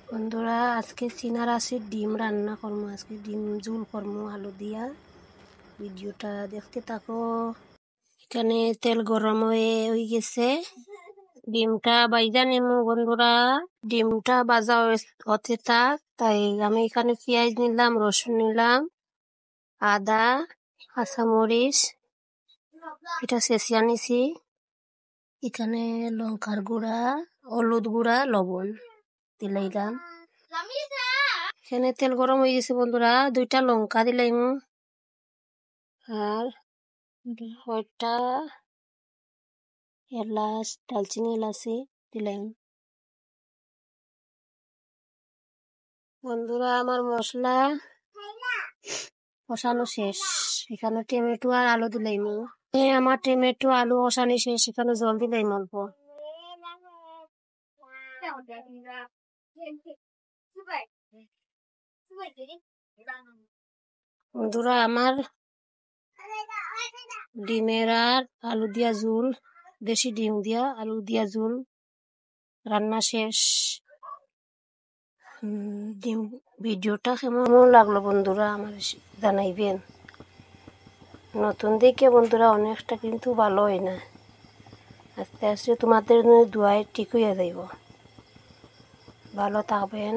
বন্ধুরা আজকে চীনা রাশির ডিম রান্না করবো। আজকে ডিম ঝোল করবো আলু দিয়া। ভিডিওটা দেখতে থাকো। এখানে তেল গরম হয়ে গেছে, ডিমটা বাইজা নেমু। বন্ধুরা ডিমটা ভাজা হতে থাক, তাই আমি এখানে পেঁয়াজ নিলাম, রসুন নিলাম, আদা, কাঁচামরিচ এটা ছেঁচিয়া নিছি। এখানে লঙ্কার গুঁড়া, হলুদ গুঁড়া, লবণ দিলাম। এখানে তেল গরম হয়ে গেছে বন্ধুরা, 2টা লঙ্কা দিলাম আর কয়টা এলাচ, দালচিনি এলাচি দিলাম। বন্ধুরা আমার মশলা কষানো শেষ, এখানে টমেটো আর আলু দিলাম। আমার টমেটো আলু কষানো শেষ, এখানে জল দিলাম অল্প। বন্ধুরা আমার ডিমের আর আলু দিয়া ঝোল, দেশি ডিম দিয়া আলু দিয়া ঝোল রান্না শেষ। ডিম ভিডিওটা কেমন লাগলো বন্ধুরা আমার জানাইবেন। নতুন দেখে বন্ধুরা অনেকটা কিন্তু ভালো হয় না, আস্তে আস্তে তোমাদের দোয়ায় ঠিক হয়ে যাইব। ভালো থাকবেন।